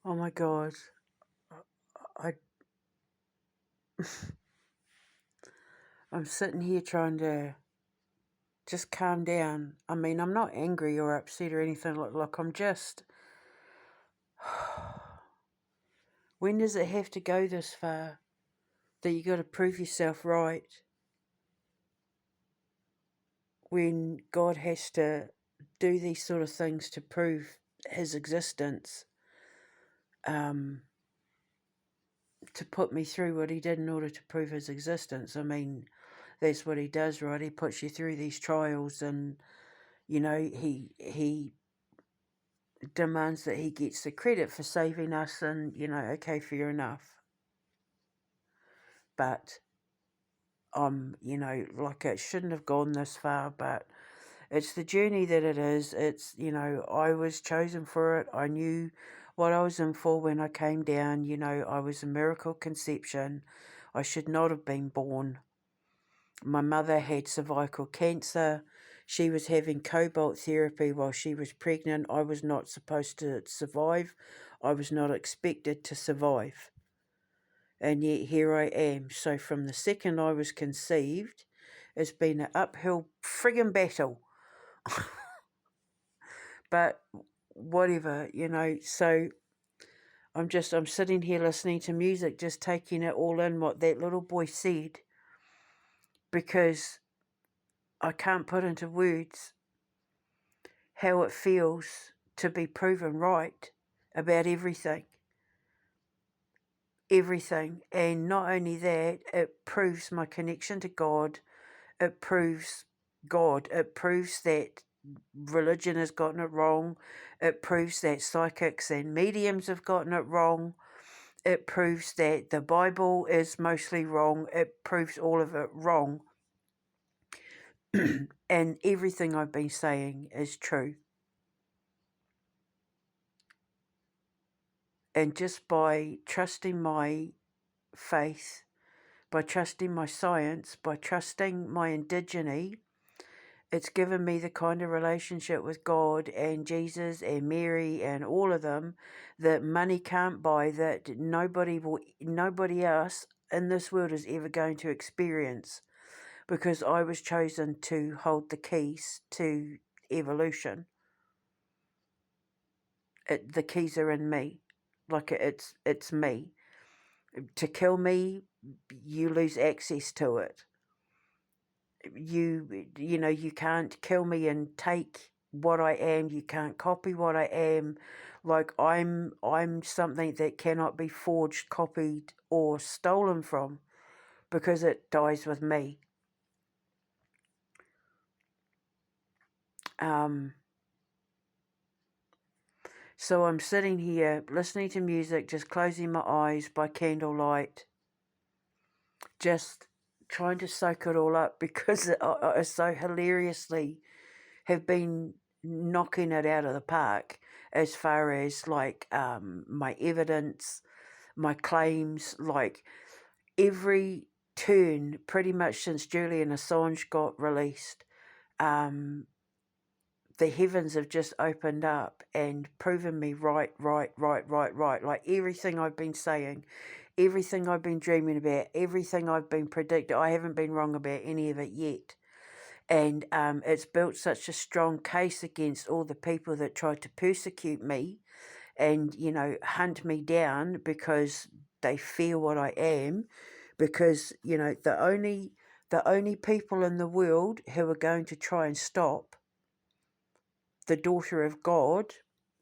Oh my God. I, I'm sitting here trying to just calm down. I mean, I'm not angry or upset or anything. Like I'm just... When does it have to go this far? That you got to prove yourself right? When God has to do these sort of things to prove his existence, um, to put me through what he did in order to prove his existence. I mean, that's what he does, right? He puts you through these trials, and he demands that he gets the credit for saving us, and okay, fair enough. But like, it shouldn't have gone this far, but it's the journey that it is. It's, I was chosen for it. I knew what I was in for when I came down. I was a miracle conception. I should not have been born. My mother had cervical cancer. She was having cobalt therapy while she was pregnant. I was not supposed to survive. I was not expected to survive. And yet here I am. So from the second I was conceived, it's been an uphill friggin' battle. But whatever, so I'm sitting here listening to music, just taking it all in, what that little boy said, because I can't put into words how it feels to be proven right about everything. Everything. And not only that, it proves my connection to God. It proves God. It proves that religion has gotten it wrong. It proves that psychics and mediums have gotten it wrong. It proves that the Bible is mostly wrong. It proves all of it wrong. And everything I've been saying is true. And just by trusting my faith, by trusting my science, by trusting my indigeneity, it's given me the kind of relationship with God and Jesus and Mary and all of them that money can't buy, that nobody else in this world is ever going to experience, because I was chosen to hold the keys to evolution. The keys are in me. Like, it's me. To kill me, you lose access to it. You can't kill me and take what I am. You can't copy what I am. Like, I'm something that cannot be forged, copied, or stolen from, because it dies with me. So I'm sitting here listening to music, just closing my eyes by candlelight, just trying to soak it all up, because I so hilariously have been knocking it out of the park as far as, like, my evidence, my claims, like every turn pretty much since Julian Assange got released. The heavens have just opened up and proven me right. Like, everything I've been saying, everything I've been dreaming about, everything I've been predicting, I haven't been wrong about any of it yet. And it's built such a strong case against all the people that tried to persecute me and, hunt me down because they fear what I am. Because, the only people in the world who are going to try and stop the daughter of God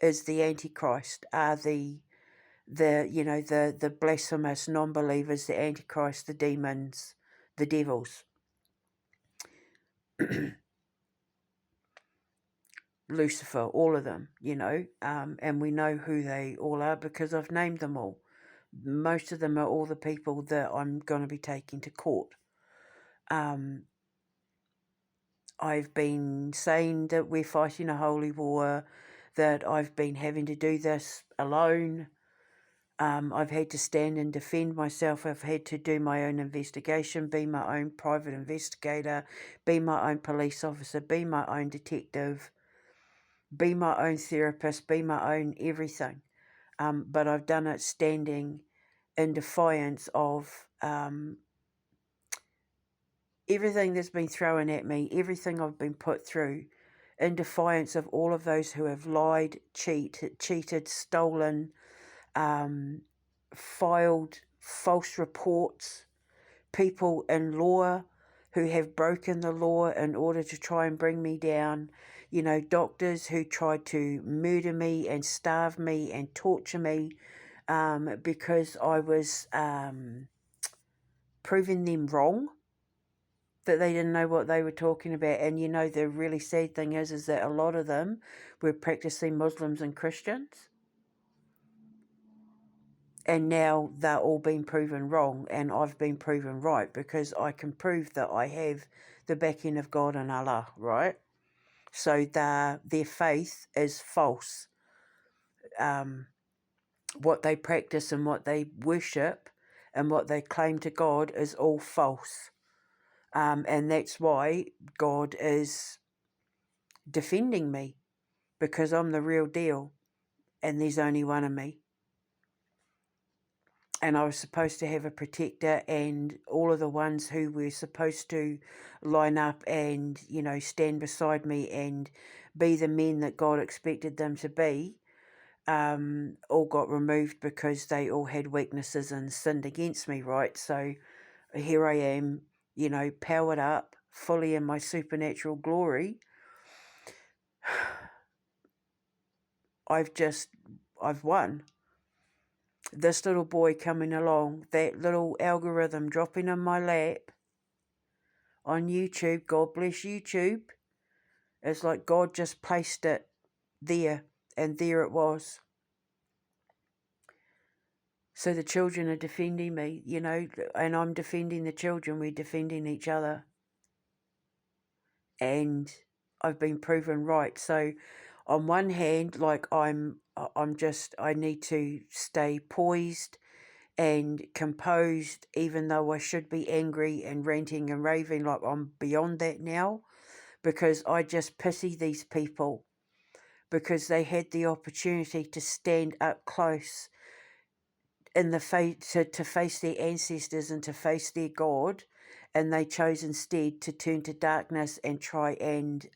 is the Antichrist, are the blasphemous non-believers, the Antichrist, the demons, the devils, Lucifer, all of them, and we know who they all are because I've named them all. Most of them are all the people that I'm going to be taking to court. I've been saying that we're fighting a holy war, that I've been having to do this alone. I've had to stand and defend myself. I've had to do my own investigation, be my own private investigator, be my own police officer, be my own detective, be my own therapist, be my own everything. but I've done it standing in defiance of everything that's been thrown at me, everything I've been put through, in defiance of all of those who have lied, cheated, stolen, filed false reports, people in law who have broken the law in order to try and bring me down, doctors who tried to murder me and starve me and torture me because I was proving them wrong, that they didn't know what they were talking about. And the really sad thing is that a lot of them were practicing Muslims and Christians. And now they're all being proven wrong, and I've been proven right, because I can prove that I have the backing of God and Allah, right? So their faith is false. What they practice and what they worship and what they claim to God is all false. And that's why God is defending me, because I'm the real deal and there's only one of me. And I was supposed to have a protector, and all of the ones who were supposed to line up and, stand beside me and be the men that God expected them to be, all got removed because they all had weaknesses and sinned against me, right? So here I am, powered up, fully in my supernatural glory. I've won. This little boy coming along, that little algorithm dropping in my lap on YouTube, God bless YouTube, it's like God just placed it there, and there it was. So the children are defending me, and I'm defending the children, we're defending each other. And I've been proven right. So on one hand, like I need to stay poised and composed, even though I should be angry and ranting and raving. Like, I'm beyond that now, because I just pity these people, because they had the opportunity to stand up close in the face, to face their ancestors and to face their God, and they chose instead to turn to darkness and try and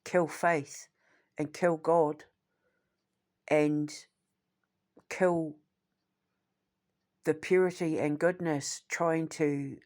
kill faith and kill God and kill the purity and goodness, trying to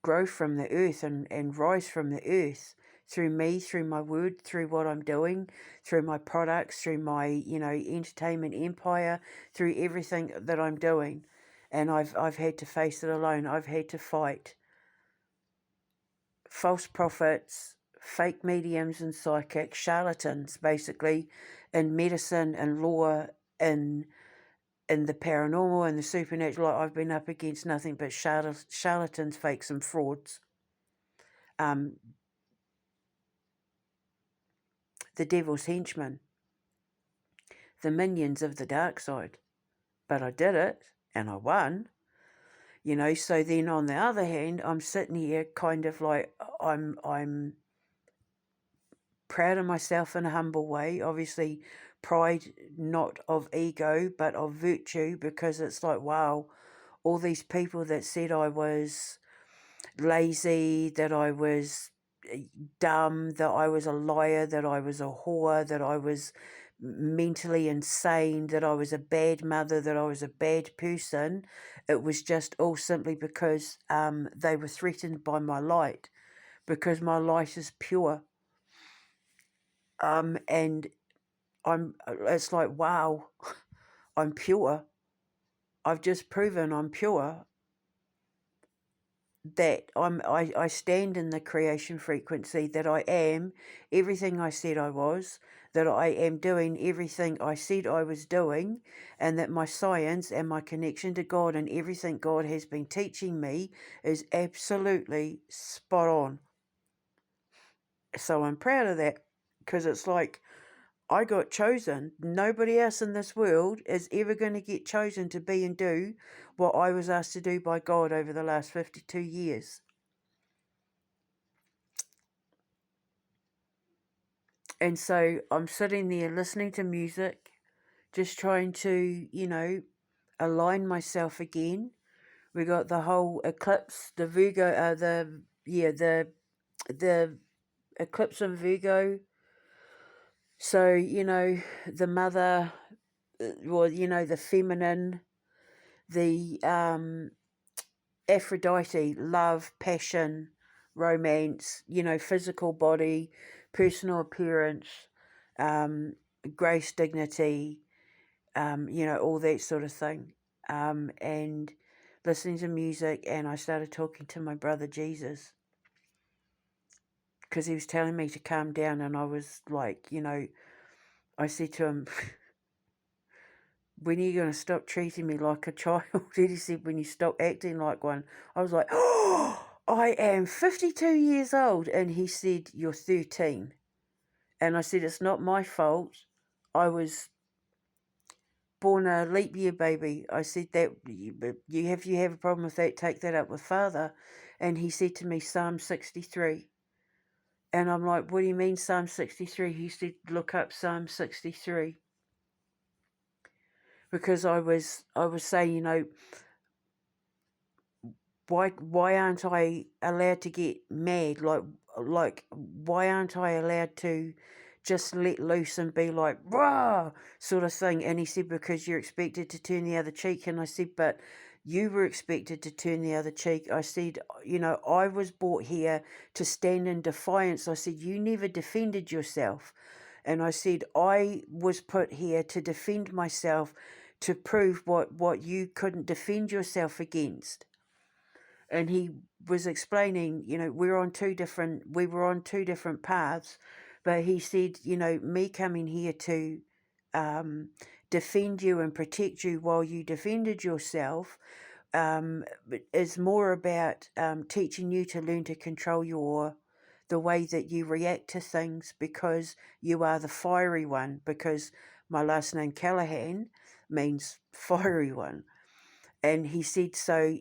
grow from the earth and rise from the earth through me, through my word, through what I'm doing, through my products, through my, entertainment empire, through everything that I'm doing. And I've had to face it alone. I've had to fight false prophets, fake mediums and psychics, charlatans, basically, in medicine and law, in the paranormal and the supernatural. I've been up against nothing but charlatans, fakes and frauds. The devil's henchmen, the minions of the dark side. But I did it, and I won. So then on the other hand, I'm sitting here kind of like, I'm proud of myself in a humble way. Obviously, pride not of ego, but of virtue, because it's like, wow, all these people that said I was lazy, that I was dumb, that I was a liar, that I was a whore, that I was mentally insane, that I was a bad mother, that I was a bad person. It was just all simply because they were threatened by my light, because my light is pure. And it's like, wow, I'm pure. I've just proven I'm pure. That I stand in the creation frequency, that I am everything I said I was, that I am doing everything I said I was doing, and that my science and my connection to God and everything God has been teaching me is absolutely spot on. So I'm proud of that, because it's like, I got chosen. Nobody else in this world is ever going to get chosen to be and do what I was asked to do by God over the last 52 years. And so I'm sitting there listening to music, just trying to, align myself again. We got the whole eclipse, the Virgo, the eclipse in Virgo. So, the mother, well, the feminine, the Aphrodite, love, passion, romance, physical body, personal appearance, um, grace, dignity, all that sort of thing. And listening to music, and I started talking to my brother Jesus because he was telling me to calm down, and I was like, I said to him, when are you going to stop treating me like a child? And he said, when you stop acting like one. I was like, oh, I am 52 years old. And he said, you're 13. And I said, it's not my fault. I was born a leap year baby. I said that you have a problem with that, take that up with Father. And he said to me, Psalm 63. And I'm like, what do you mean Psalm 63? He said, look up Psalm 63. Because I was saying, why aren't I allowed to get mad? Like why aren't I allowed to just let loose and be like rah sort of thing? And he said, because you're expected to turn the other cheek. And I said, but you were expected to turn the other cheek. I said, I was brought here to stand in defiance. I said, you never defended yourself. And I said, I was put here to defend myself, to prove what you couldn't defend yourself against. And he was explaining, we were on two different paths, but he said, me coming here to defend you and protect you while you defended yourself is more about teaching you to learn to control the way that you react to things, because you are the fiery one, because my last name Callahan means fiery one. And he said, so,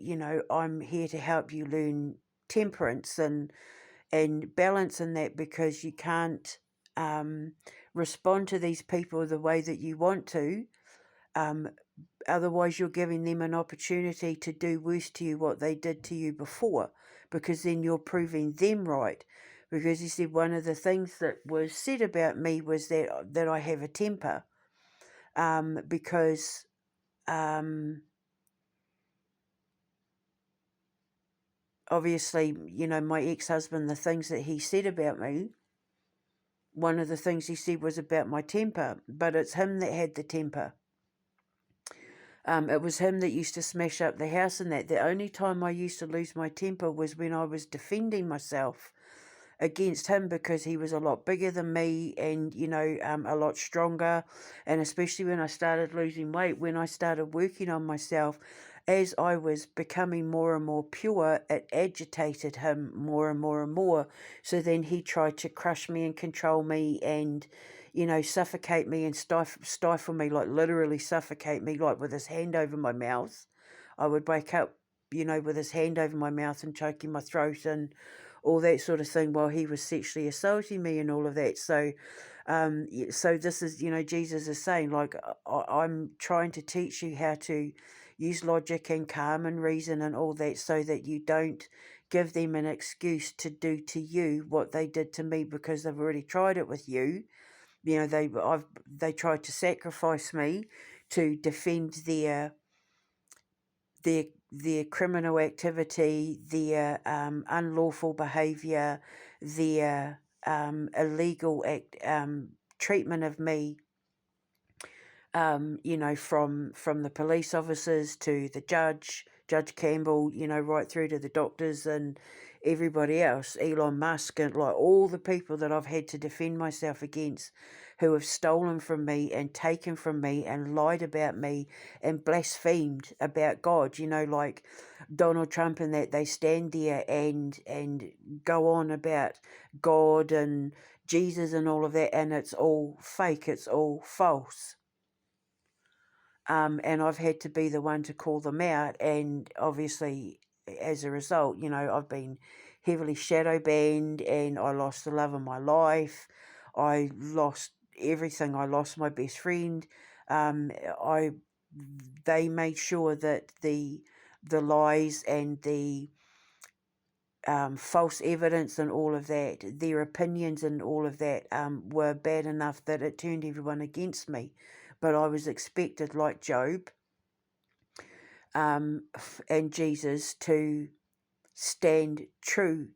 I'm here to help you learn temperance and balance in that, because you can't respond to these people the way that you want to. Otherwise, you're giving them an opportunity to do worse to you what they did to you before, because then you're proving them right. Because he said one of the things that was said about me was that I have a temper, because obviously, my ex-husband, the things that he said about me, one of the things he said was about my temper, but it's him that had the temper. It was him that used to smash up the house and that. The only time I used to lose my temper was when I was defending myself against him, because he was a lot bigger than me and, a lot stronger. And especially when I started losing weight, when I started working on myself, as I was becoming more and more pure, it agitated him more and more and more. So then he tried to crush me and control me and, suffocate me and stifle me, like literally suffocate me, like with his hand over my mouth. I would wake up, with his hand over my mouth and choking my throat and all that sort of thing, while he was sexually assaulting me and all of that. So, so this is, Jesus is saying, like, I'm trying to teach you how to use logic and calm and reason and all that, so that you don't give them an excuse to do to you what they did to me, because they've already tried it with you. They tried to sacrifice me to defend their criminal activity, their unlawful behaviour, their illegal treatment of me. From the police officers to the Judge Campbell, right through to the doctors and everybody else, Elon Musk, and like all the people that I've had to defend myself against, who have stolen from me and taken from me and lied about me and blasphemed about God, like Donald Trump and that. They stand there and go on about God and Jesus and all of that, and it's all fake, it's all false. And I've had to be the one to call them out, and obviously as a result, I've been heavily shadow banned, and I lost the love of my life. I lost everything. I lost my best friend. They made sure that the lies and the false evidence and all of that, their opinions and all of that, were bad enough that it turned everyone against me. But I was expected, like Job and Jesus, to stand true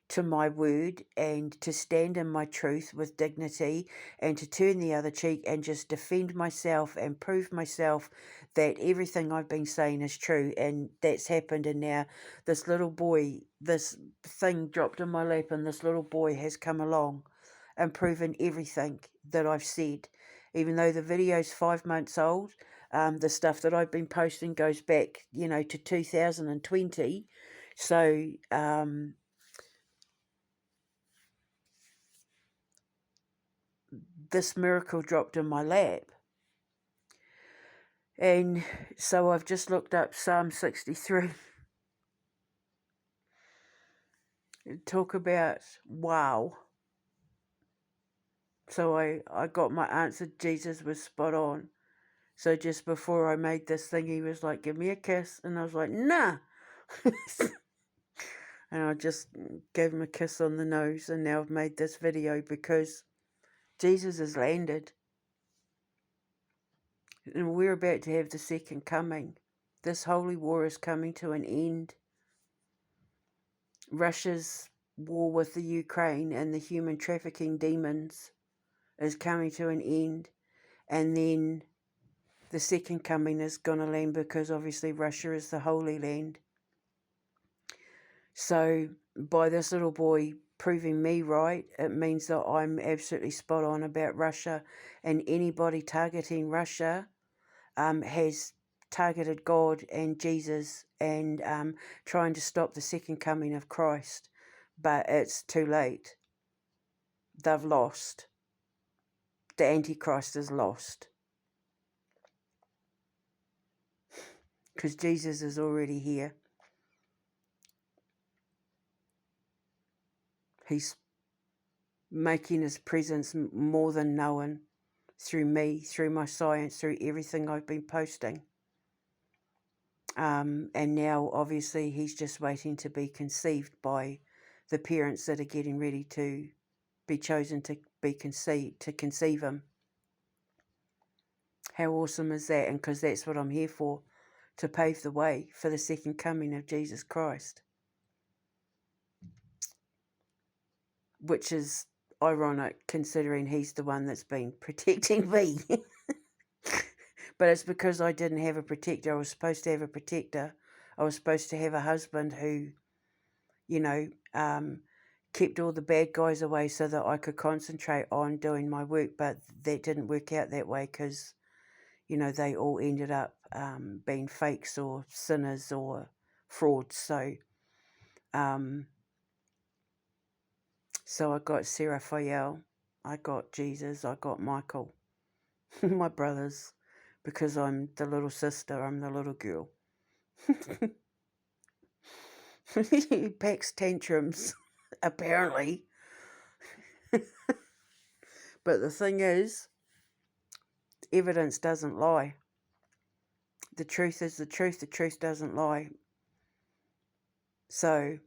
to my word and to stand in my truth with dignity and to turn the other cheek and just defend myself and prove myself that everything I've been saying is true. And that's happened. And now this little boy, this thing dropped in my lap, and this little boy has come along and proven everything that I've said. Even though the video's 5 months old, the stuff that I've been posting goes back, to 2020. So, this miracle dropped in my lap. And so I've just looked up Psalm 63. Talk about wow. So I got my answer. Jesus was spot on. So just before I made this thing, he was like, give me a kiss. And I was like, nah. And I just gave him a kiss on the nose. And now I've made this video because Jesus has landed. And we're about to have the second coming. This holy war is coming to an end. Russia's war with the Ukraine and the human trafficking demons is coming to an end. And then the second coming is going to land, because obviously Russia is the Holy Land. So by this little boy proving me right, it means that I'm absolutely spot on about Russia. And anybody targeting Russia has targeted God and Jesus and trying to stop the second coming of Christ. But it's too late. They've lost. The Antichrist is lost. Because Jesus is already here. He's making his presence more than known through me, through my science, through everything I've been posting. And now, obviously, he's just waiting to be conceived by the parents that are getting ready to be chosen to be conceived, to conceive him. How awesome is that? And because that's what I'm here for, to pave the way for the second coming of Jesus Christ. Which is ironic, considering he's the one that's been protecting me. But it's because I didn't have a protector. I was supposed to have a protector. I was supposed to have a husband who, kept all the bad guys away so that I could concentrate on doing my work. But that didn't work out that way, because, they all ended up being fakes or sinners or frauds. So I got Raphael, I got Jesus, I got Michael, my brothers, because I'm the little sister, I'm the little girl. He packs tantrums, apparently. But the thing is, evidence doesn't lie. The truth is the truth doesn't lie. So,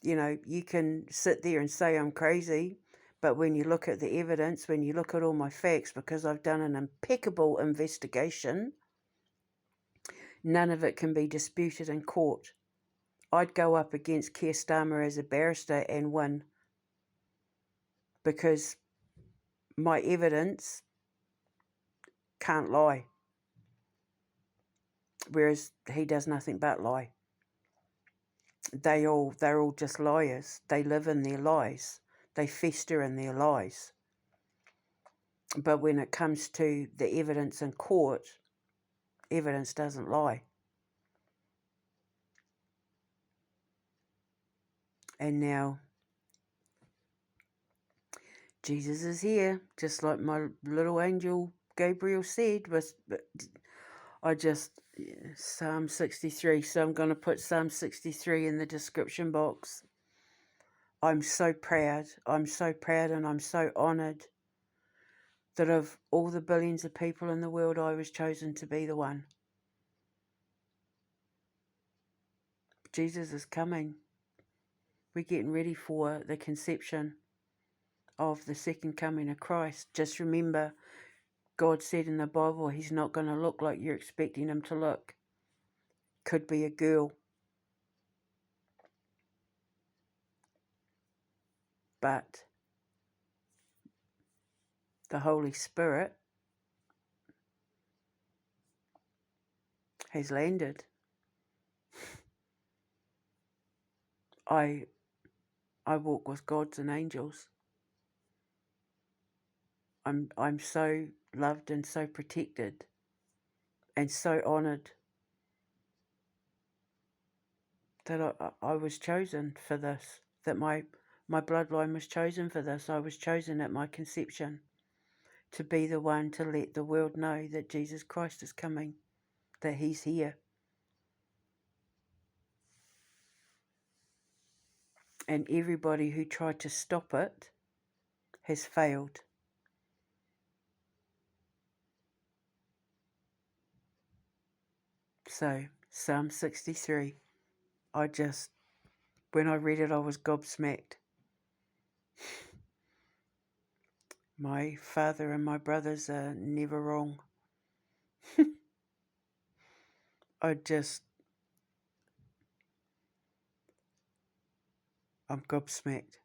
you can sit there and say I'm crazy, but when you look at the evidence, when you look at all my facts, because I've done an impeccable investigation, none of it can be disputed in court. I'd go up against Keir Starmer as a barrister and win, because my evidence can't lie, whereas he does nothing but lie. They're all just liars. They live in their lies. They fester in their lies. But when it comes to the evidence in court, evidence doesn't lie. And now Jesus is here, just like my little angel Gabriel said. Psalm 63. So I'm going to put Psalm 63 in the description box. I'm so proud. I'm so proud, and I'm so honoured that of all the billions of people in the world, I was chosen to be the one. Jesus is coming. We're getting ready for the conception of the second coming of Christ. Just remember, God said in the Bible, he's not going to look like you're expecting him to look. Could be a girl. But the Holy Spirit has landed. I walk with gods and angels. I'm so loved and so protected and so honoured that I was chosen for this, that my bloodline was chosen for this. I was chosen at my conception to be the one to let the world know that Jesus Christ is coming, that he's here. And everybody who tried to stop it has failed. So, Psalm 63, when I read it, I was gobsmacked. My father and my brothers are never wrong. I'm gobsmacked.